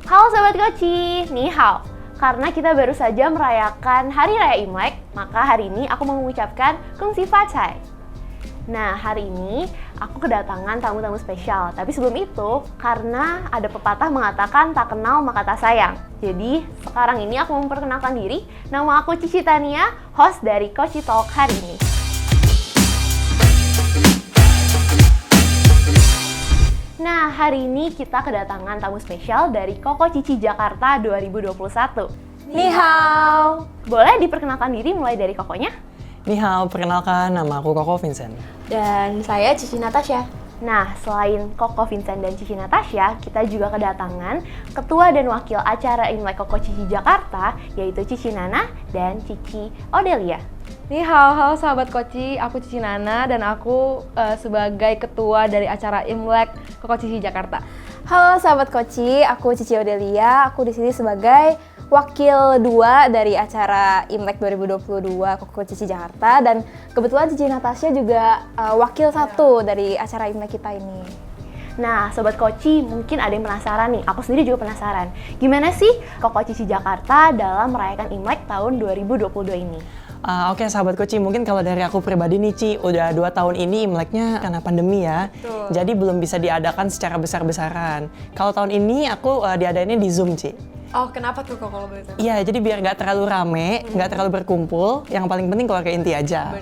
Halo Sobat Koci, ni hao. Karena kita baru saja merayakan Hari Raya Imlek, maka hari ini aku mau mengucapkan Kung Si Fa Cai. Nah, hari ini aku kedatangan tamu-tamu spesial. Tapi sebelum itu, karena ada pepatah mengatakan tak kenal maka tak sayang. Jadi, sekarang ini aku memperkenalkan diri. Nama aku Cici Tania, host dari Koci Talk hari ini. Nah, hari ini kita kedatangan tamu spesial dari Koko Cici Jakarta 2021. Ni hao. Boleh diperkenalkan diri mulai dari Kokonya? Ni hao, perkenalkan nama aku Koko Vincent. Dan saya Cici Natasha. Nah, selain Koko Vincent dan Cici Natasha, kita juga kedatangan ketua dan wakil acara Imlek Koko Cici Jakarta, yaitu Cici Nana dan Cici Odelia. Ni hao sahabat Koci, aku Cici Nana dan aku sebagai ketua dari acara Imlek Koko Cici Jakarta. Halo sahabat Koci, aku Cici Odelia. Aku di sini sebagai wakil 2 dari acara Imlek 2022 Koko Cici Jakarta, dan kebetulan Cici Natasha juga wakil 1 dari acara Imlek kita ini. Nah, Sobat Koci, mungkin ada yang penasaran nih, aku sendiri juga penasaran. Gimana sih Koko Cici Jakarta dalam merayakan Imlek tahun 2022 ini? Oke, sahabat Koci, mungkin kalau dari aku pribadi nih Ci, udah 2 tahun ini Imleknya karena pandemi ya. Betul. Jadi belum bisa diadakan secara besar-besaran. Kalau tahun ini aku diadainnya di Zoom, Ci. Oh, kenapa tuh kok kalau begitu? Iya, jadi biar nggak terlalu rame, nggak terlalu berkumpul, yang paling penting keluarga inti aja.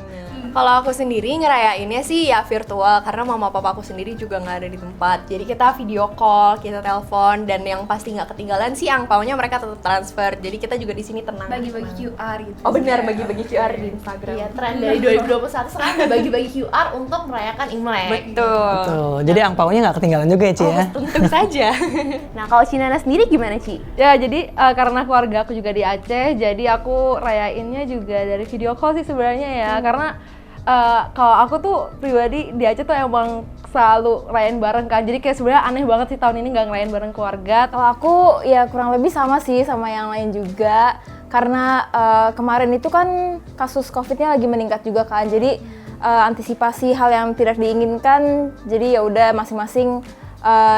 Kalau aku sendiri ngerayainnya sih ya virtual, karena mama papa aku sendiri juga nggak ada di tempat. Jadi kita video call, kita telepon, dan yang pasti nggak ketinggalan sih angpaunya mereka tetap transfer. Jadi kita juga di sini tenang. Bagi-bagi QR gitu. Oh benar, bagi-bagi QR di Instagram. Iya, tren dari 2021 sekarang bagi-bagi QR untuk merayakan Imlek. Betul. Betul. Jadi angpaunya nggak ketinggalan juga ya, Ci ya. Tentu saja. Nah, kalau Cici Nana sendiri gimana, Ci? Ya, jadi karena keluarga aku juga di Aceh, jadi aku rayainnya juga dari video call sih sebenarnya ya. Karena kalau aku tuh pribadi di Aceh tuh emang selalu rayain bareng kan. Jadi kayak sebenarnya aneh banget sih tahun ini nggak ngerayain bareng keluarga. Kalau aku ya kurang lebih sama sih sama yang lain juga. Karena kemarin itu kan kasus COVID-nya lagi meningkat juga kan. Jadi antisipasi hal yang tidak diinginkan. Jadi ya udah masing-masing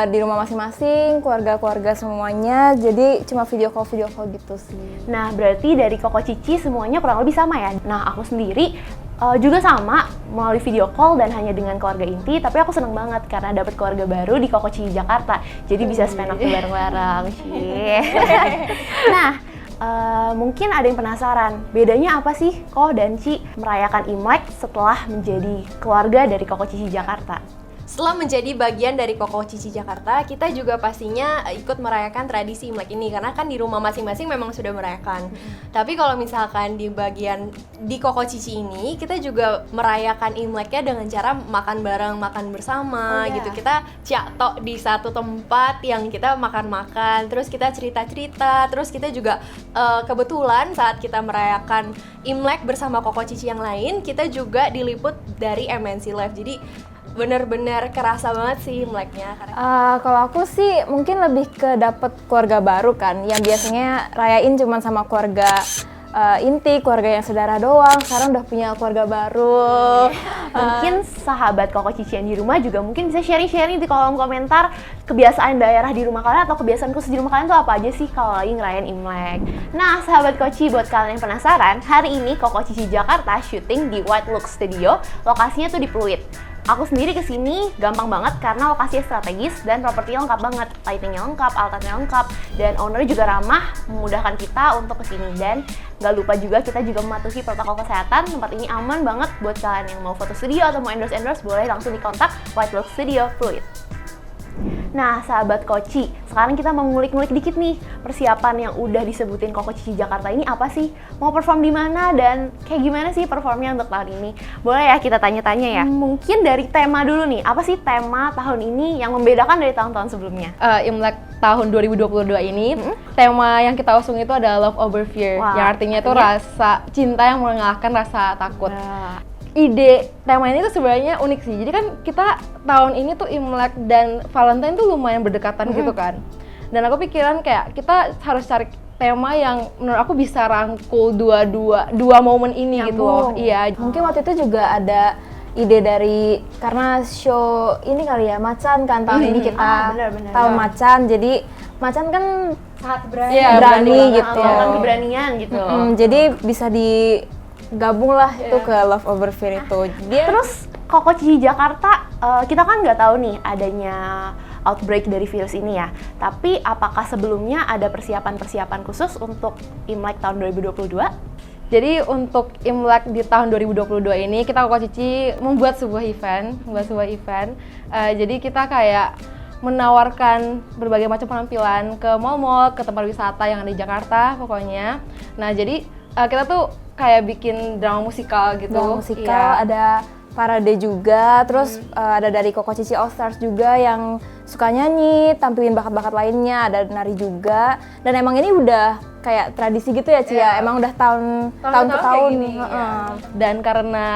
di rumah masing-masing, keluarga-keluarga semuanya. Jadi cuma video call gitu sih. Nah, berarti dari Koko Cici semuanya kurang lebih sama ya? Nah, aku sendiri juga sama melalui video call dan hanya dengan keluarga inti, tapi aku seneng banget karena dapat keluarga baru di Koko Cici Jakarta. Jadi bisa spend waktu bareng-bareng. Nah, mungkin ada yang penasaran, bedanya apa sih Ko dan Ci merayakan Imlek setelah menjadi keluarga dari Koko Cici Jakarta? Setelah menjadi bagian dari Koko Cici Jakarta, kita juga pastinya ikut merayakan tradisi Imlek ini, karena kan di rumah masing-masing memang sudah merayakan. Tapi kalau misalkan di bagian di Koko Cici ini, kita juga merayakan Imleknya dengan cara makan bareng, makan bersama gitu. Kita ciatok di satu tempat yang kita makan-makan, terus kita cerita-cerita, terus kita juga kebetulan saat kita merayakan Imlek bersama Koko Cici yang lain, kita juga diliput dari MNC Live. Jadi bener-bener kerasa banget sih Imleknya. Kalau aku sih mungkin lebih ke dapet keluarga baru kan, yang biasanya rayain cuma sama keluarga inti, keluarga yang saudara doang. Sekarang udah punya keluarga baru. Mungkin sahabat Koko Cici yang di rumah juga mungkin bisa sharing-sharing di kolom komentar kebiasaan daerah di rumah kalian atau kebiasaan khusus di rumah kalian tuh apa aja sih kalau lagi ngerayain Imlek. Nah, sahabat Koci, buat kalian yang penasaran, hari ini Koko Cici Jakarta syuting di White Look Studio. Lokasinya tuh di Pluit. Aku sendiri kesini gampang banget karena lokasinya strategis dan propertinya lengkap banget. Lightingnya lengkap, alatnya lengkap, dan ownernya juga ramah, memudahkan kita untuk kesini. Dan gak lupa juga kita juga mematuhi protokol kesehatan. Tempat ini aman banget buat kalian yang mau foto studio atau mau endorse boleh langsung dikontak White Look Studio Fluid. Nah, sahabat Koci, sekarang kita mau ngulik-ngulik dikit nih, persiapan yang udah disebutin Koko Cici Jakarta ini apa sih? Mau perform di mana dan kayak gimana sih performnya untuk tahun ini? Boleh ya kita tanya-tanya ya? Mungkin dari tema dulu nih, apa sih tema tahun ini yang membedakan dari tahun-tahun sebelumnya? Imlek tahun 2022 ini, tema yang kita usung itu adalah Love Over Fear. Wah, yang artinya itu rasa cinta yang mengalahkan rasa takut. Nah, Ide tema ini tuh sebenarnya unik sih. Jadi kan kita tahun ini tuh Imlek dan Valentine tuh lumayan berdekatan gitu kan. Dan aku pikiran kayak kita harus cari tema yang menurut aku bisa rangkul dua momen ini gitu loh. Iya. Mungkin waktu itu juga ada ide dari, karena show ini kali ya, Macan kan tahun ini kita bener. tahun Macan, jadi Macan kan Sangat berani. Iya, berani banget. gitu. Melakukan keberanian gitu. Jadi bisa digabung lah itu ke Love Over Fear itu. Dia Terus Koko Cici Jakarta, kita kan nggak tahu nih adanya outbreak dari virus ini ya. Tapi apakah sebelumnya ada persiapan-persiapan khusus untuk Imlek tahun 2022? Jadi untuk Imlek di tahun 2022 ini kita Koko Cici membuat sebuah event. Jadi kita kayak menawarkan berbagai macam penampilan ke mall-mall, ke tempat wisata yang ada di Jakarta pokoknya. Nah jadi kita tuh kayak bikin drama musikal gitu. drama musikal, Iya. ada parade juga, terus ada dari Koko Cici All Stars juga yang suka nyanyi, tampilin bakat-bakat lainnya, ada nari juga. Dan emang ini udah kayak tradisi gitu ya Ci ya, emang udah tahun ke kayak tahun. gini, Heeh. Dan karena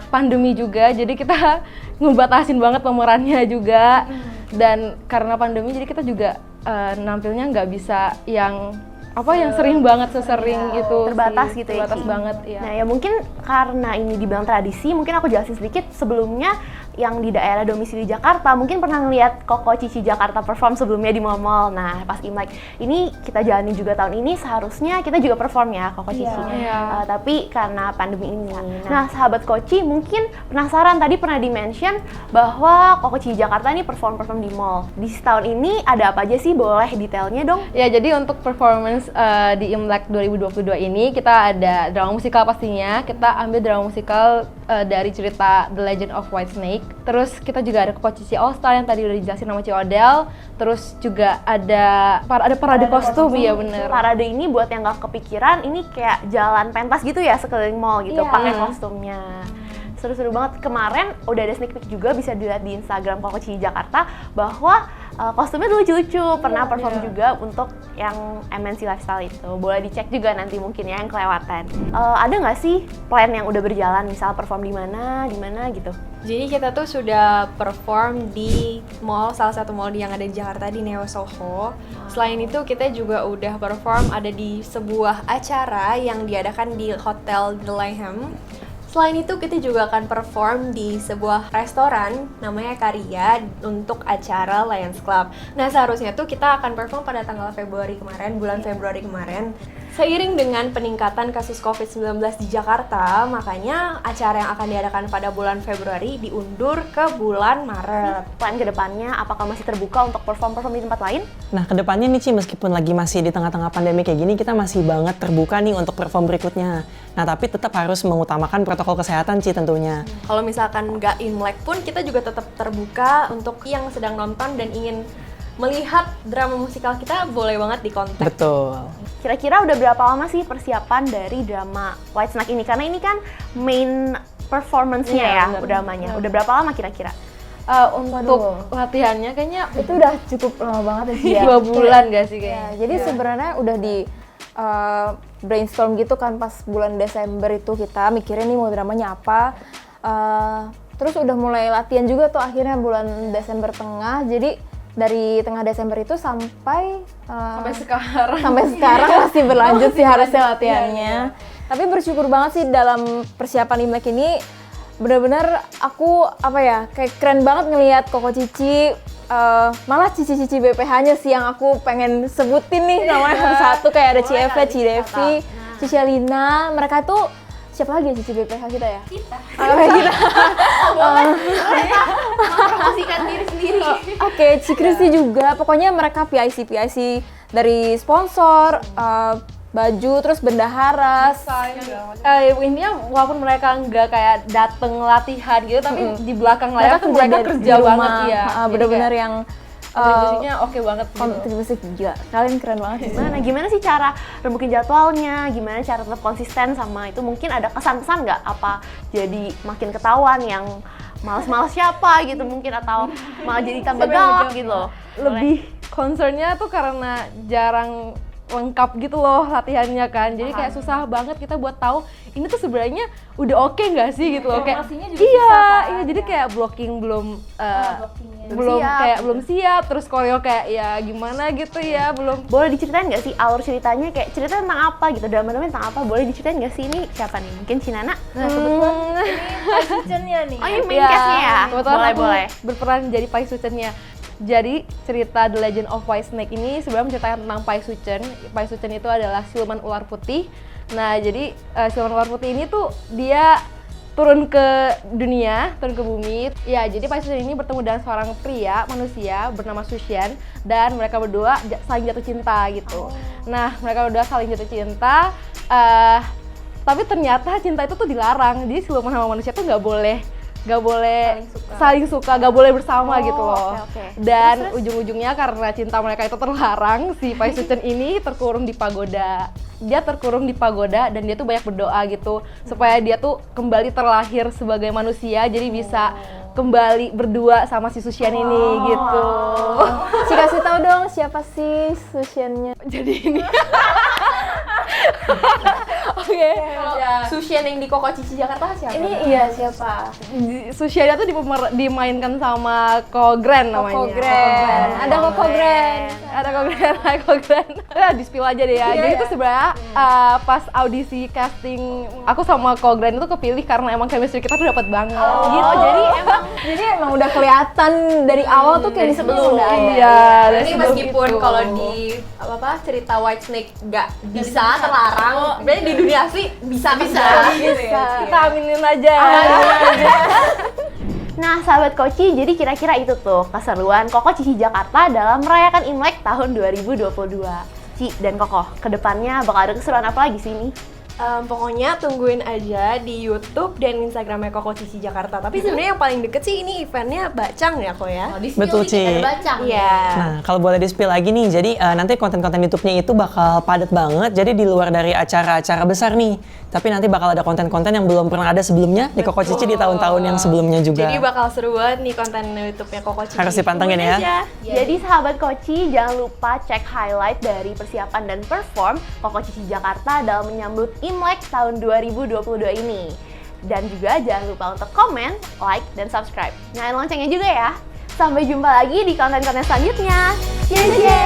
pandemi juga, jadi kita ngebatasin banget pemerannya juga. Dan karena pandemi, jadi kita juga nampilnya nggak bisa yang sering banget, sesering itu Terbatas sih. gitu ya, Terbatas Ci. banget, ya. Nah ya mungkin karena ini dibilang tradisi, mungkin aku jelasin sedikit. Sebelumnya yang di daerah domisili Jakarta mungkin pernah ngeliat Koko Cici Jakarta perform sebelumnya di mall-mall. Nah pas Imlek ini kita jalani juga tahun ini, seharusnya kita juga perform ya Koko Cici. Iya. Tapi karena pandemi ini. Nah sahabat Koci mungkin penasaran, tadi pernah di-mention bahwa Koko Cici Jakarta ini perform di mall. Di tahun ini ada apa aja sih? Boleh detailnya dong? Ya, jadi untuk performance di Imlek 2022 ini kita ada drama musikal pastinya. Kita ambil drama musikal dari cerita The Legend of White Snake. Terus kita juga ada Koko Cici All Star yang tadi udah dijelasin sama Ci Odel. Terus juga ada parade kostum, ya bener. Parade ini buat yang nggak kepikiran, ini kayak jalan pentas gitu ya sekeliling mall gitu, Iya. pakai kostumnya. Seru-seru banget. Kemarin udah ada sneak peek juga, bisa dilihat di Instagram Koko Cici Jakarta, bahwa kostumnya tuh lucu-lucu. Pernah perform juga untuk yang MNC Lifestyle itu. Boleh dicek juga nanti mungkin ya yang kelewatan. Ada nggak sih plan yang udah berjalan, misal perform di mana gitu? Jadi kita tuh sudah perform di mall, salah satu mall yang ada di Jakarta, di Neo Soho. Selain itu kita juga udah perform ada di sebuah acara yang diadakan di Hotel The Layhem. Selain itu kita juga akan perform di sebuah restoran namanya Karya untuk acara Lions Club. Nah seharusnya tuh kita akan perform pada tanggal bulan Februari kemarin. Seiring dengan peningkatan kasus COVID-19 di Jakarta, makanya acara yang akan diadakan pada bulan Februari diundur ke bulan Maret. Plan kedepannya apakah masih terbuka untuk perform di tempat lain? Nah, kedepannya nih Ci, meskipun lagi masih di tengah-tengah pandemi kayak gini, kita masih banget terbuka nih untuk perform berikutnya. Nah, tapi tetap harus mengutamakan protokol kesehatan Ci tentunya. Kalau misalkan nggak Imlek pun kita juga tetap terbuka untuk yang sedang nonton dan ingin melihat drama musikal kita, boleh banget dikontak. Betul. Kira-kira udah berapa lama sih persiapan dari drama White Snake ini? Karena ini kan main performance-nya Iya, ya, bener. dramanya. Udah berapa lama kira-kira? Untuk latihannya kayaknya Itu udah cukup lama banget ya Ci ya. 2 bulan gak sih Ya, kayaknya? jadi sebenarnya udah di brainstorm gitu kan pas bulan Desember itu kita mikirin nih mau dramanya apa. Terus udah mulai latihan juga tuh akhirnya bulan Desember tengah. Jadi dari tengah Desember itu sampai Sampai sekarang masih berlanjut sih harusnya latihannya. Tapi bersyukur banget sih dalam persiapan Imlek ini, benar-benar aku kayak keren banget ngelihat Koko Cici, malah Cici-Cici BPH-nya sih yang aku pengen sebutin nih namanya satu-satu, kayak ada Ci Eve, Ci Devi, Cici Alina, mereka tuh siapa lagi ya Cici BPH kita ya? Kita. Mempromosikan diri sendiri. Oke, Ci Kristi juga. Pokoknya mereka PIC dari sponsor, baju, terus bendahara. Intinya walaupun mereka nggak kayak dateng latihan gitu, tapi di belakang layar tuh mereka di kerja rumah. banget ya. Jadi Bener-bener kayak yang kontribusinya oke banget gitu. kontribusi gila. Kalian keren banget sih. Gimana sih cara rembukin jadwalnya? Gimana cara tetap konsisten sama itu? Mungkin ada kesan-kesan nggak? Apa jadi makin ketahuan yang males-males siapa gitu mungkin, atau malah jadi tambah galak gitu loh? Lebih concernnya tuh karena jarang lengkap gitu loh latihannya kan, jadi kayak susah banget kita buat tahu ini tuh sebenarnya udah oke nggak sih gitu loh, kayak Informasinya juga iya susah kan, iya, jadi kayak blocking belum belum siap, terus koreo kayak ya gimana gitu ya, belum. Boleh diceritain nggak sih alur ceritanya, kayak cerita tentang apa gitu, drama-drama tentang apa? Boleh diceritain nggak sih, ini siapa nih? Mungkin Cinana? Kitchennya nih. Oh ini main cast-nya ya? Kebetulan aku Boleh. berperan jadi Pai Suchennya. Jadi cerita The Legend of White Snake ini sebenarnya menceritakan tentang Pai Suchen. Pai Suchen itu adalah siluman ular putih. Nah jadi siluman ular putih ini tuh dia turun ke dunia, turun ke bumi. Ya, jadi Pai Suchen ini bertemu dengan seorang pria, manusia bernama Sushen, dan mereka berdua saling jatuh cinta gitu. Nah, mereka berdua saling jatuh cinta, tapi ternyata cinta itu tuh dilarang. Jadi siluman sama manusia tuh nggak boleh saling suka, nggak boleh bersama gitu loh. Oke. Dan ujung-ujungnya karena cinta mereka itu terlarang, si Pai Suchen ini terkurung di pagoda. Dia terkurung di pagoda dan dia tuh banyak berdoa gitu supaya dia tuh kembali terlahir sebagai manusia, jadi bisa kembali berdua sama si Sushen ini gitu. Si kasih tahu dong siapa sih Sushennya? Jadi ini Oke. Sushen yang di Koko Cici Jakarta siapa? Ini iya siapa? Sushen itu dimainkan sama Ko Grand namanya. Koko Grand. Ada Koko Grand. Ada Ko Grand. Ya, di-spill aja deh ya. Jadi itu sebenarnya pas audisi casting aku sama Ko Grand itu kepilih karena emang chemistry kita tuh dapat banget. Gitu. Jadi emang udah kelihatan dari awal tuh kayak di sebelum udah ada. Iya, dari Jadi sebelum meskipun itu. kalau di cerita White Snake nggak bisa terlarang, berarti di dunia asli bisa gitu ya. Kita aminin aja. Nah, sahabat Koci, jadi kira-kira itu tuh keseruan Koko Cici Jakarta dalam merayakan Imlek tahun 2022. Ci dan Koko, kedepannya bakal ada keseruan apa lagi sih ini? Pokoknya tungguin aja di YouTube dan Instagramnya Koko Cici Jakarta. Tapi sebenarnya yang paling deket sih ini eventnya Bacang ya kok ya. Betul, Ci. Iya. Nah, kalau boleh di-spill lagi nih, jadi nanti konten-konten YouTube-nya itu bakal padat banget, jadi di luar dari acara-acara besar nih. Tapi nanti bakal ada konten-konten yang belum pernah ada sebelumnya di Koko Cici di tahun-tahun yang sebelumnya juga. Jadi bakal seru banget nih konten YouTube-nya Koko Cici. Harus dipantengin Tungguin ya. aja. Jadi sahabat Koci, jangan lupa cek highlight dari persiapan dan perform Koko Cici Jakarta dalam menyambut Imlek tahun 2022 ini. Dan juga jangan lupa untuk komen, like, dan subscribe. Nyalain loncengnya juga ya. Sampai jumpa lagi di konten-konten selanjutnya. Yeay!